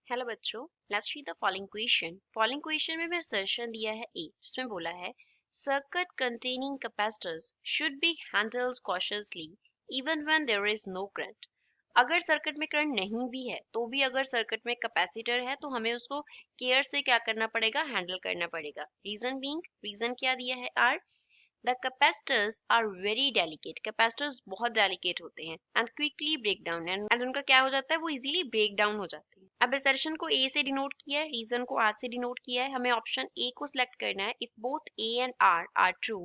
Hello बच्चों, let's read the following question. Following question में assertion दिया है ए, जिसमें बोला है circuit containing capacitors should be handled cautiously even when there is no current. अगर सर्किट में करंट नहीं भी है तो भी अगर सर्किट में कैपेसिटर है तो हमें उसको केयर से क्या करना पड़ेगा, हैंडल करना पड़ेगा। रीजन क्या दिया है R, the capacitors are very delicate, capacitors बहुत डेलिकेट होते हैं and quickly break down and उनका क्या हो जाता है, वो इजीली ब्रेक डाउन हो जाते हैं। अब असर्शन को ए से डिनोट किया है, रीजन को आर से डिनोट किया है, हमें ऑप्शन ए को सिलेक्ट करना है। If both A and R true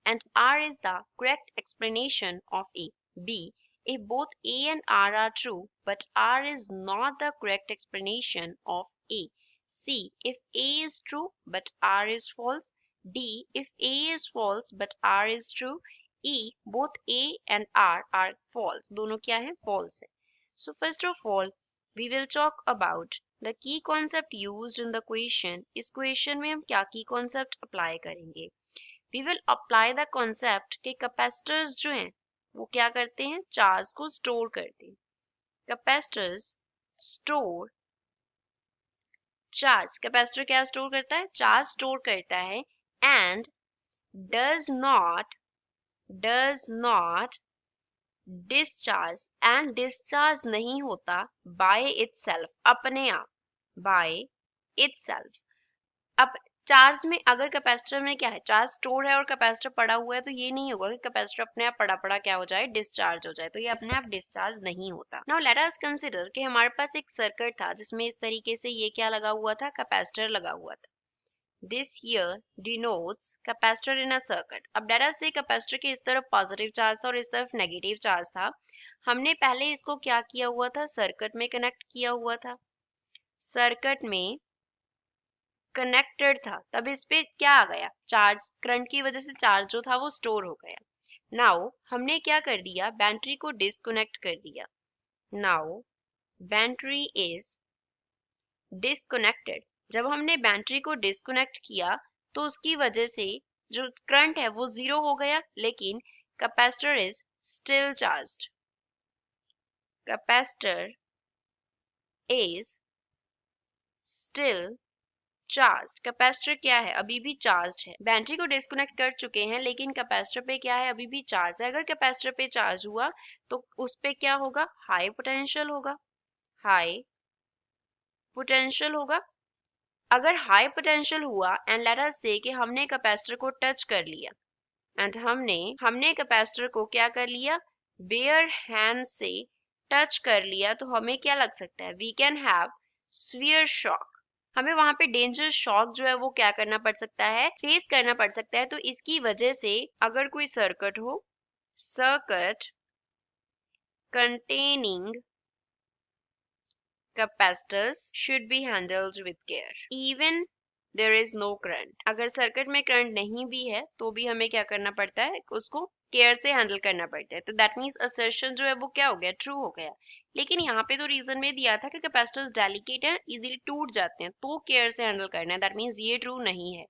and R is the correct explanation of A. B, if both A and R are true but R is not the correct explanation of A. C, if A is true but R is false. D, if A is false but R is true. E, both A and R are false. दोनों क्या है, false है. So first of all, we will talk about the key concept used in the question. इस question में हम क्या key concept apply करेंगे? We will apply the concept कि capacitors जो हैं वो क्या करते हैं, चार्ज को स्टोर करते हैं। कैपेसिटर्स स्टोर चार्ज, कैपेसिटर क्या स्टोर करता है, चार्ज स्टोर करता है and does not discharge, and discharge नहीं होता बाय इटसेल्फ, अपने आप, बाय इटसेल्फ। अब चार्ज में अगर कैपेसिटर में क्या है, चार्ज स्टोर है और कैपेसिटर पड़ा हुआ है, तो ये नहीं होगा कि कैपेसिटर अपने आप पड़ा क्या हो जाए, डिस्चार्ज हो जाए, तो ये अपने आप डिस्चार्ज नहीं होता। नाउ लेट अस कंसीडर कि हमारे पास एक सर्किट था जिसमें इस तरीके से ये क्या लगा हुआ था, कैपेसिटर लगा हुआ था। This here denotes capacitor in a circuit. अब लेट अस से कैपेसिटर के इस तरफ पॉजिटिव चार्ज था और इस तरफ नेगेटिव चार्ज था। हमने पहले इसको क्या किया हुआ था, सर्किट में कनेक्ट किया हुआ था, सर्किट में कनेक्टेड था, तब इस पे क्या आ गया, चार्ज, करंट की वजह से चार्ज जो था वो स्टोर हो गया। नाउ हमने क्या कर दिया, बैटरी को डिस्कनेक्ट कर दिया। Now battery is disconnected. जब हमने बैटरी को डिस्कनेक्ट किया तो उसकी वजह से जो करंट है वो जीरो हो गया, लेकिन capacitor is still charged. Capacitor is still charge, capacitor क्या है, अभी भी चार्ज है। बैटरी को डिस्कनेक्ट कर चुके हैं लेकिन कैपेसिटर पे क्या है, अभी भी चार्ज है। अगर कैपेसिटर पे चार्ज हुआ तो उस पे क्या होगा, हाई पोटेंशियल होगा, हाई पोटेंशियल होगा। अगर हाई पोटेंशियल हुआ एंड लेट अस से कि हमने कैपेसिटर को टच कर लिया एंड हमने कैपेसिटर को क्या कर लिया, बेयर हैंड से टच कर लिया, तो हमें क्या लग सकता है, we can have severe shock. हमें वहां पे डेंजर शॉक जो है वो क्या करना पड़ सकता है, फेस करना पड़ सकता है। तो इसकी वजह से अगर कोई सर्किट हो, circuit containing capacitors should be handled with care even there is no current. अगर सर्किट में करंट नहीं भी है तो भी हमें क्या करना पड़ता है, उसको केयर से हैंडल करना पड़ता है। तो दैट मीन्स असर्शन जो है वो क्या हो गया, ट्रू हो गया। लेकिन यहाँ पे तो रीजन में दिया था कि कैपेसिटर्स डेलिकेट हैं, इजीली टूट जाते हैं, तो केयर से हैंडल करना है। दैट मीन्स ये ट्रू नहीं है,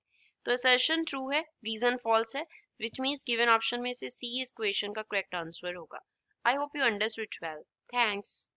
तो असर्शन ट्रू है, रीजन फॉल्स है, विच मीन्स गिवन ऑप्शन में से सी इस क्वेश्चन का करेक्ट आंसर होगा। I hope you understood well. Thanks.